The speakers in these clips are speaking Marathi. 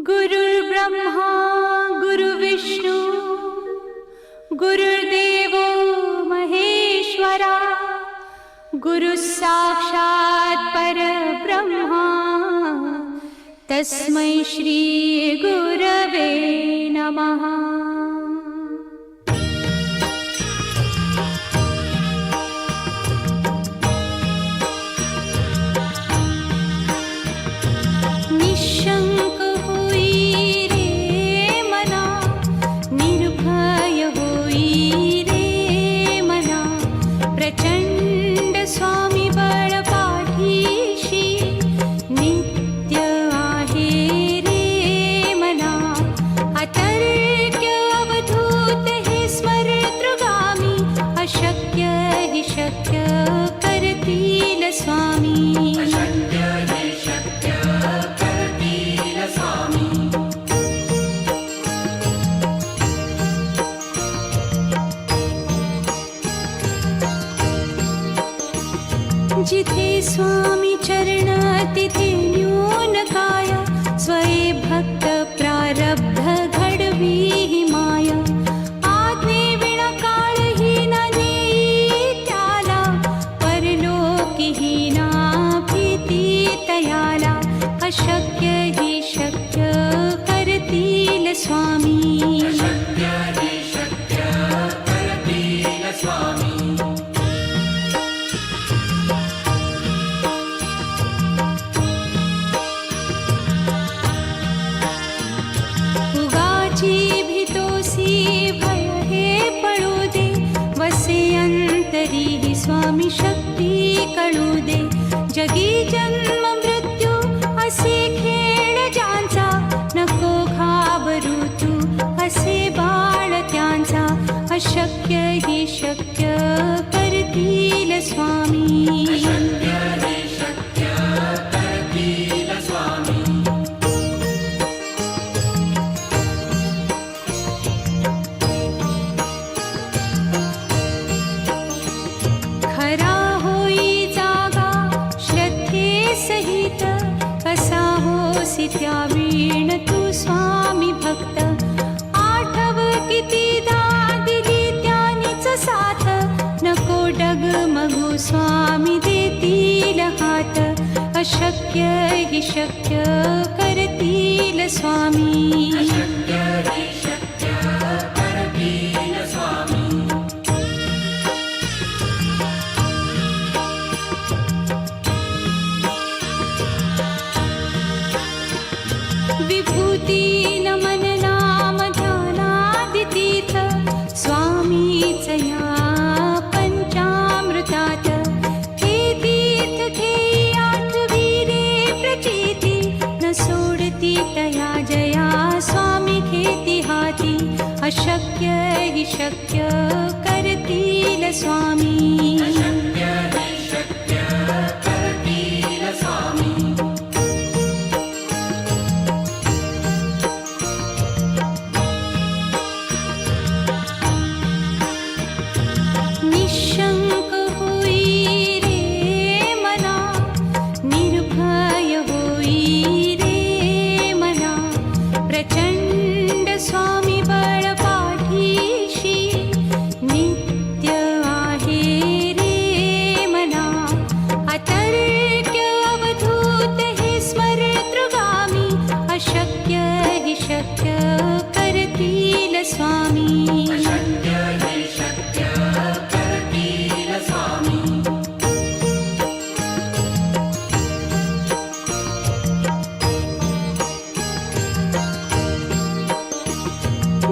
गुरुर्ब्रह्मा गुरुविष्णु गुरुर्देवो महेश्वरा गुरुः साक्षात् परब्रह्मा तस्मै श्री गुरवे नमः। जिथे स्वामी चरण तिथे न्यून काय स्वये भक्त प्रारब्ध घडवी ही माया आज्ञे विना काळही न नेई त्याला परलोकी ही ना भीती तयाला अशक्य ही शक्य करतील स्वामी। स्वामी शक्ती कळू दे जगी जन्म मृत्यू असे खेळ ज्यांचा नको घाबरू तू असे बाळ त्यांचा अशक्य ही शक्य करतील स्वामी। त्या वीण तू स्वामी भक्त आठव कितीदा दिली त्यानीच साथ नको डगमगू स्वामी देतील हात अशक्य ही शक्य करतील स्वामी। विभूती नमन नाम ध्यानादितीर्थ स्वामीच या पंचामृतात हे तीर्थ घेई आठवी रे प्रचिती न सोडती तया जया स्वामी घेती हाती अशक्य ही शक्य करतील स्वामी।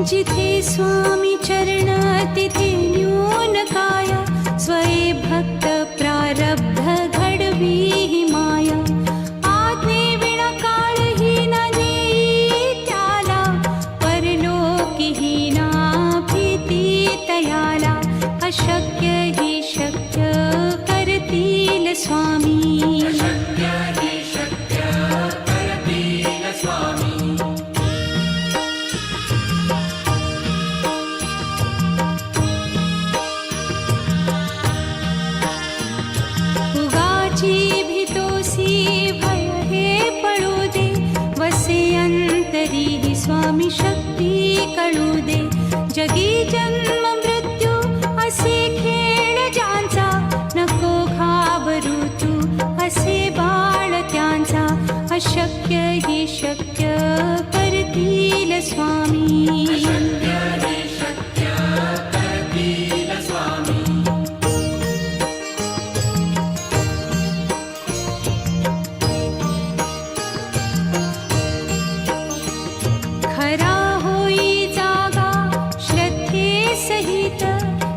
जिथे स्वामी चरण तिथे न्यून काय स्वये भक्त प्रारब्ध घडवी ही माया आज्ञे विना काळही न नेई त्याला परलोकी ही ना भीती तयाला अशक्य ही शक्य करतील स्वामी। तरीही स्वामी शक्ती कळू दे. जगी जन्म मृत्यू असे खेळ ज्यांचा, नको घाबरू तू असे बाळ त्यांचा. अशक्य ही शक्य करतील स्वामी. खरा होई जागा श्रद्धे सहित,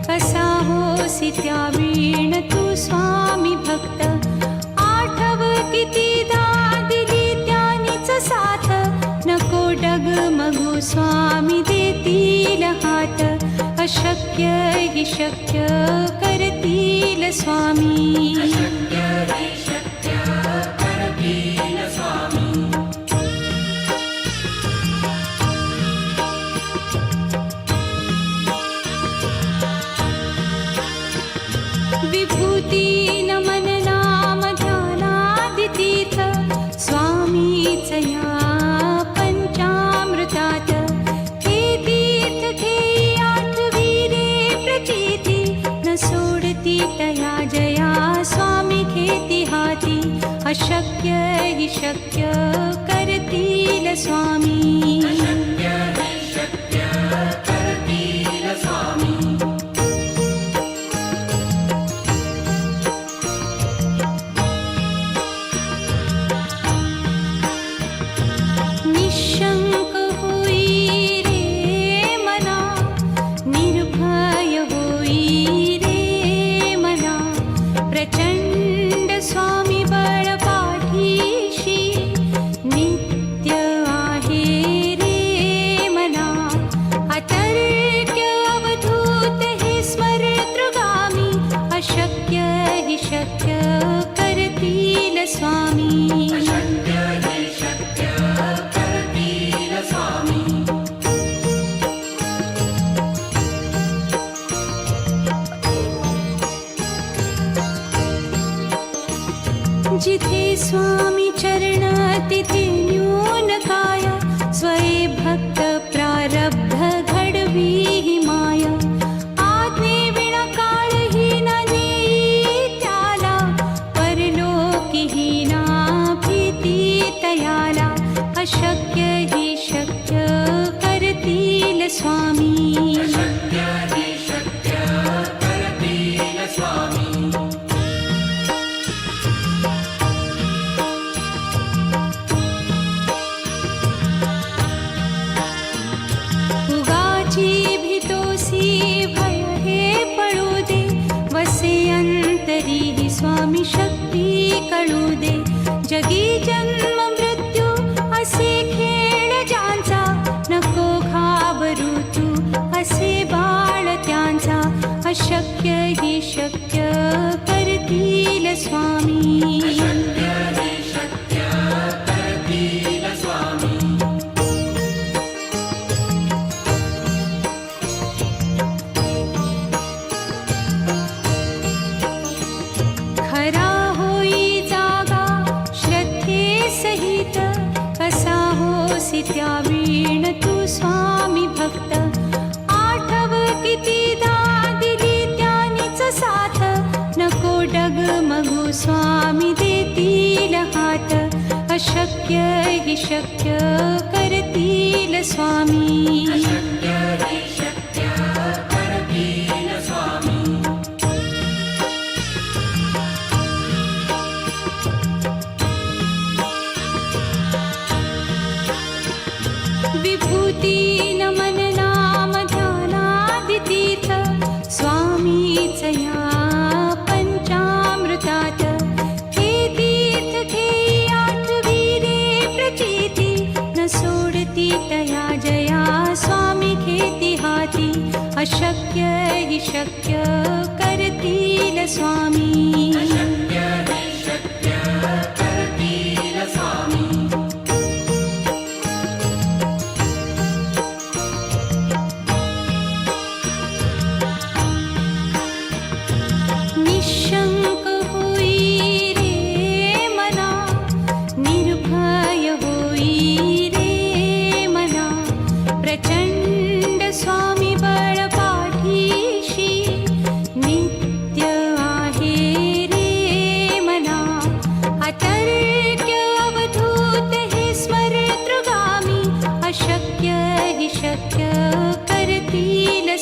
कसा होसी त्या वीण तू स्वामी भक्त. आठव कितीदा दिली त्यानीच साथ, नको डगमगू स्वामी देतील हात. अशक्य ही शक्य करतील स्वामी. विभूती नमन नाम ध्यानादितीर्थ, स्वामीच या पंचामृतात. हे तीर्थ घेई आठविरे प्रचिती, न सोडती तया जया स्वामी घेती हाती. अशक्य ही शक्य करतील स्वामी. निशंक होई रे मना, निर्भय होई रे मना. प्रचंड स्वामी बळ पाठीशी, नित्य आहे रे मना. अतर्क्य अवधूत हे स्मरतृगामी, अशक्य ही शक्य करतील स्वामी. जिथे स्वामी चरण तिथे न्यून काय, स्वये भक्त प्रारब्ध घडवी ही माया. आज्ञे विना काळही न नेई त्याला, परलोकीही ना भीती तयाला. अशक्य ही शक्य करतील स्वामी. उगाची भीतोसी भय हे पळू दे, वसे अंतरी ही स्वामी शक्ती कळू दे. जगी जन्म मृत्यू असे खेळ ज्यांचा, नको घाबरू तू असे बाळ त्यांचा. अशक्य ही शक्य करतील स्वामी. खरा होई जागा श्रद्धे सहित, कसा होसी त्या वीण तू स्वामी भक्त. आठव कितीदा दिली त्यानीच साथ, नको डगमगू स्वामी देतील हात. अशक्य ही शक्य करतील स्वामी. विभूती नमन नाम ध्यानादितीर्थ, स्वामीच या पंचामृतात. हे तीर्थ घेई आठविरे प्रचिती, न सोडती तया जया स्वामी घेती हाती. अशक्य ही शक्य करतील स्वामी. निशंक होई रे मना, निर्भय होई रे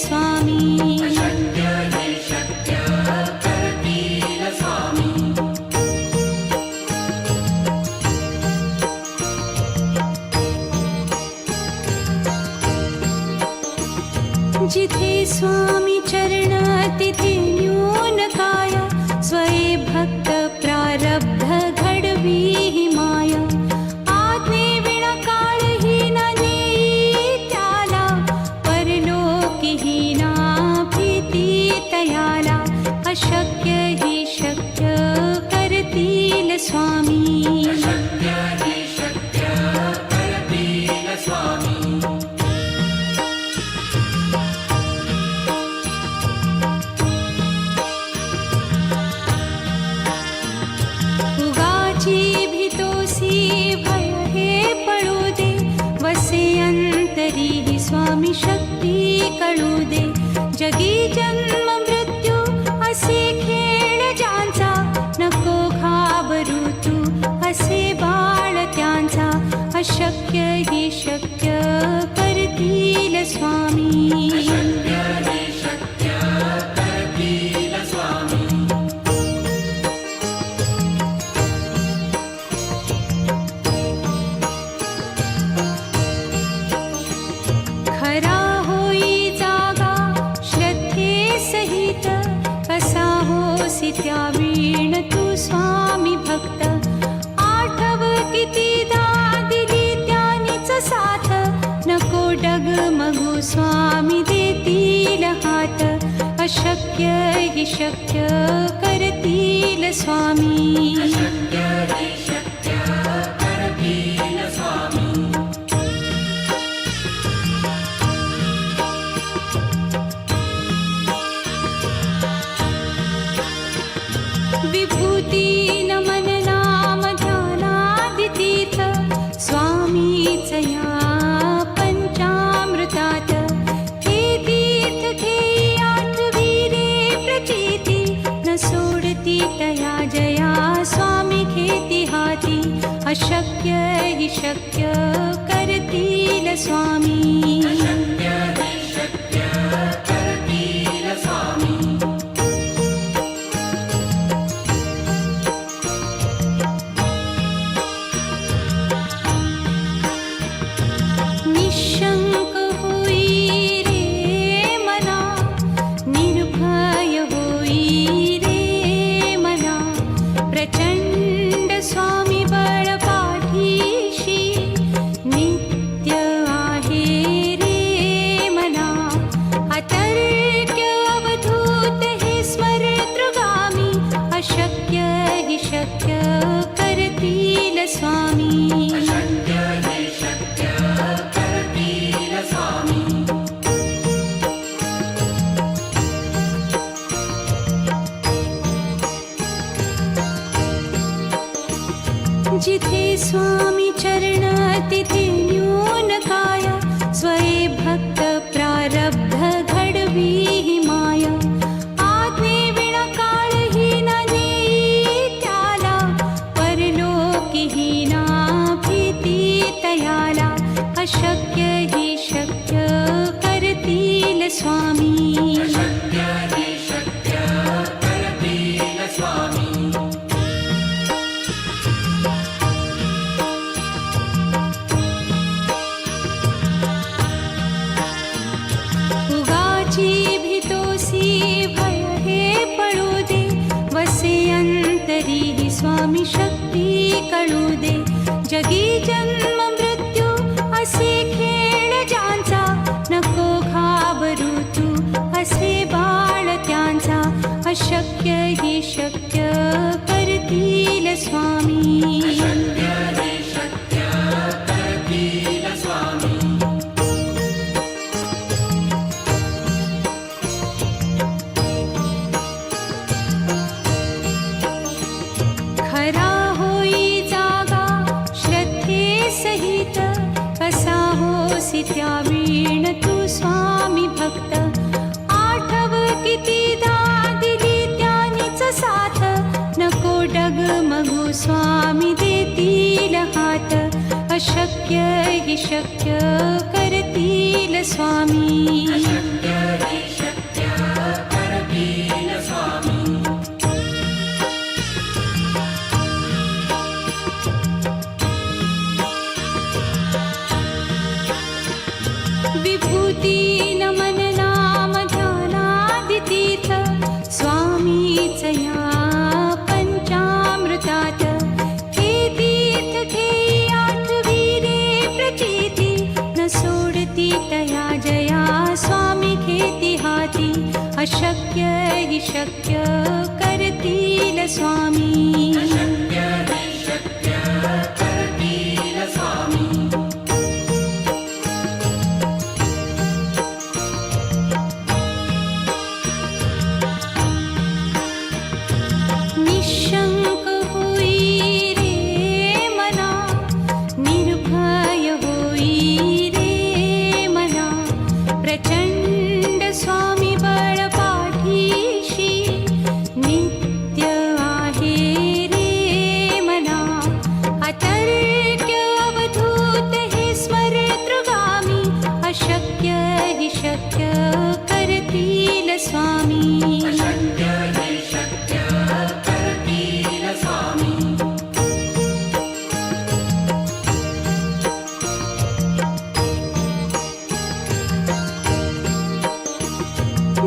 स्वामी शक्य हे शक्य करतील स्वामी जिथे स्वामी चरण तिथे न्यून काय स्वये भक्त प्रारब्ध घडवी ही माया आज्ञे विना काळही न नेई त्याला परलोकीही ना भीती तयाला अशक्य ही शक्य करतील स्वामी शक्य हे शक्य करतील स्वामी उगाची भीतोसी भय हे पळू दे वसे अंतरी ही स्वामी शक्ती कळू दे जगी जन्म मृत्यू असे खेळ ज्यांचा नको घाबरू तू असे बाळ त्यांचा अशक्य ही शक्य करतील स्वामी शक्य हे शक्य करतील स्वामी खरा होई जागा श्रद्धे सहित कसा होसी त्या वीण तू स्वामी भक्त आठव कितीदा दिली त्यानीच साथ नको डगमगू स्वामी देतील हात अशक्य ही शक्य करतील स्वामी शक्य हे शक्य करतील स्वामी विभूती नमन नाम ध्यानादि तीर्थ स्वामीच या पंचामृतात हे तीर्थ घेई आठवी रे प्रचिती न सोडती तया जया स्वामी घेती हाती अशक्य हि शक्य करतील स्वामी शक्य हे शक्य करतील स्वामी निशंक होई रे मना निर्भय होई रे मना प्रचंड स्वामी बळ पाठीशी नित्य आहे रे मना अतर्क्य अवधूत हे स्मरतृगामी अशक्य हि शक्य करतील स्वामी शक्य हे शक्य करतील स्वामी जिथे स्वामी चरण तिथे न्यून काय स्वये भक्त प्रारब्ध घडवी ही माया आज्ञे विना काळही न नेई त्याला परलोकीही ना भीती तयाला अशक्य ही शक्य करतील स्वामी शक्य हे शक्य करतील स्वामी उगाची भीतोसी भय हे पळू दे वसे अंतरी ही स्वामी शक्ती कळू दे जगी जन्म मृत्यू असे खेळ ज्यांचा नको घाबरू तू असे बाळ त्यांचा अशक्य ही शक्य करतील स्वामी शक्य हे शक्य करतील स्वामी खरा होई जागा श्रद्धे सहित कसा होसी त्या वीण तू स्वामी भक्त आठव कितीदा दिली त्यानीच साथ नको डगमगू स्वामी देतील हात अशक्य हि शक्य करतील स्वामी. अशक्य हि शक्य करतील स्वामी. विभूती नमन नाम ध्यानादितीर्थ स्वामीच या पंचामृतात. हे तीर्थ घेई आठविरे प्रचिती न सोडती तया जया स्वामी घेती हाती. अशक्य हि शक्य करतील स्वामी. अशक्य हि शक्य करतील स्वामी. निशंक होई रे मना, निर्भय होई रे मना. प्रचंड स्वामी बळ पाठीशी नित्य आहे रे मना. अतर्क्य अवधूत हे स्मरतृगामी. अशक्य हि शक्य करतील स्वामी. अशक्य हि शक्य करतील स्वामी.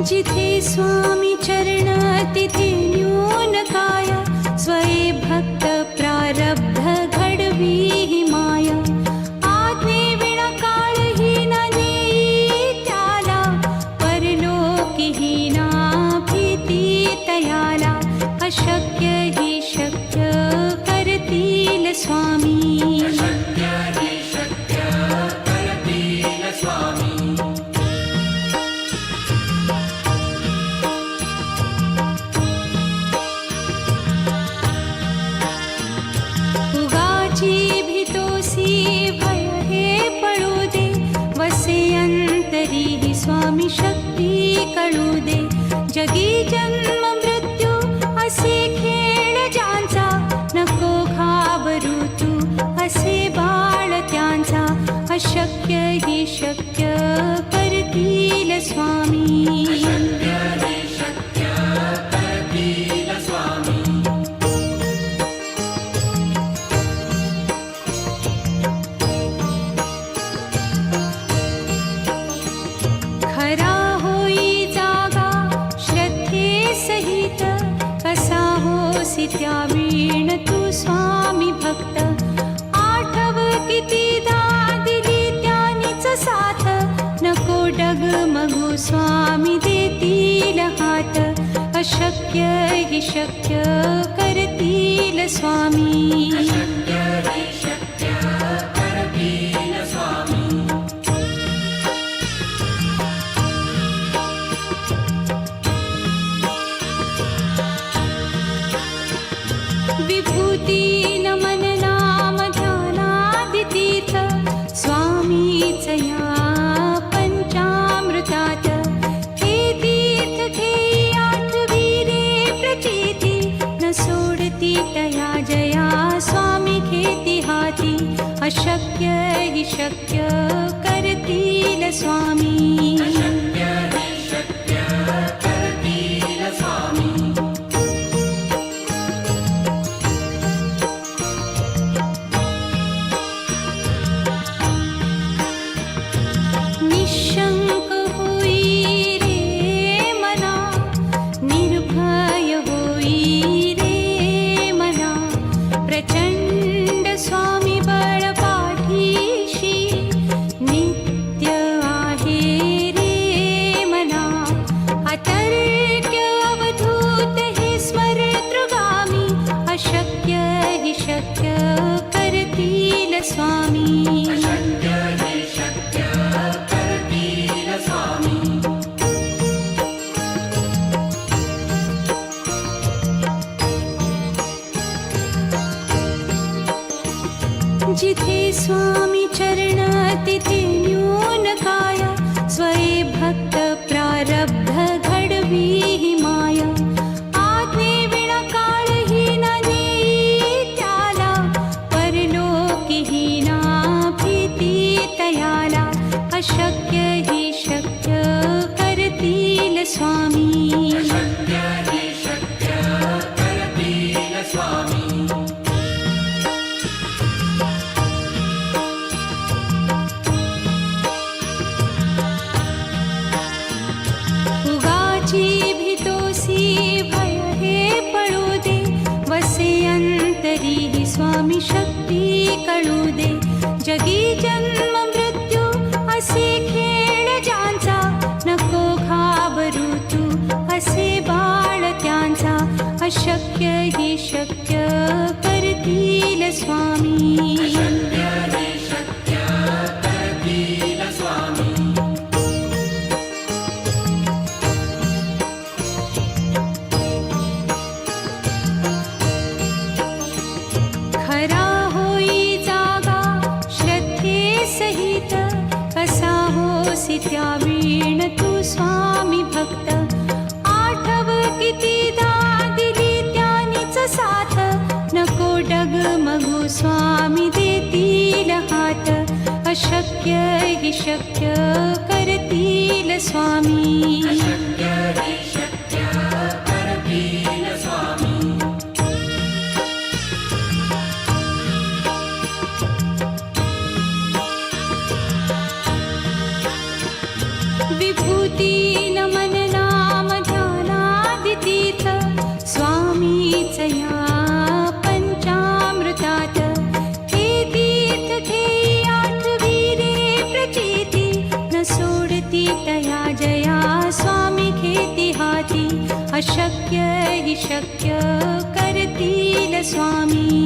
जिथे स्वामी चरण तिथे न्यून काय. स्वये भक्त प्रारब्ध घडवी हि माय. आज्ञेविना काळही न नेई त्याला. परलोकीही ना भीती तयाला. अशक्य हि शक्य करतील स्वामी. अशक्य हि शक्य करतील स्वामी. उगाची भीतोसी भय हे पळू दे. वसे अंतरी हि स्वामी शक्ती कळू दे. जगी जन्म मृत्यू असे खेळ ज्यांचा. नको घाबरू तू असे बाळ त्यांचा. अशक्य हि शक्य करतील स्वामी. अशक्य हि शक्य करतील स्वामी. खरा होई जागा श्रद्धे सहित. कसा होसी त्या वीण तू स्वामी भक्त. आठव कितीदा दिली त्यानीच साथ. नको डगमगू स्वामी देतील हात. अशक्य हि शक्य करतील स्वामी. अशक्य हि शक्य करतील स्वामी. विभूती नमन नाम ध्यानादितीर्थ स्वामीच या पंचामृतात. हे तीर्थ घेई आठविरे प्रचिती न सोडती तया जया स्वामी घेती हाती. अशक्य हि शक्य करतील स्वामी. अशक्य हि शक्य करतील स्वामी. निशंक होई रे मना, निर्भय होई रे मना. प्रचंड स्वामी बळ पाठीशी नित्य आहे रे मना. अतर्क्य अवधूत हे स्मरतृगामी. अशक्य हि शक्य करतील स्वामी. अशक्य हि शक्य करतील स्वामी. जिथे स्वामी चरण तिथे न्यून काय. स्वये भक्त प्रारब्ध घडवी हि माय. आज्ञेविना काळही न नेई त्याला. परलोकीही ना अशक्य हि शक्य करतील स्वामी शक्य हि शक्य करतील स्वामी उगाची भीतोसी भय हे पळू दे वसे अंतरी ही स्वामी शक्ती कळू दे जगी जन्म मृत्यू असे खेळ ज्यांचा नको घाबरू तू असे बाळ त्यांचा अशक्य हि शक्य करतील स्वामी शक्य हि शक्य करतील स्वामी खरा होई जागा श्रद्धे सहित कसा होसी त्या वीण तू स्वामी भक्त आठव कितीदा दिली त्यानीच साथ नको डगमगू स्वामी देतील हात अशक्य हि शक्य करतील स्वामी शक्य हि शक्य करतील स्वामी विभूती नमन नाम ध्यानादितीत स्वामीच या पंचामृतात हे तीर्थ घेई आठवी रे प्रचिती न सोडती तया जया स्वामी घेती हाती अशक्य हि शक्य करतील स्वामी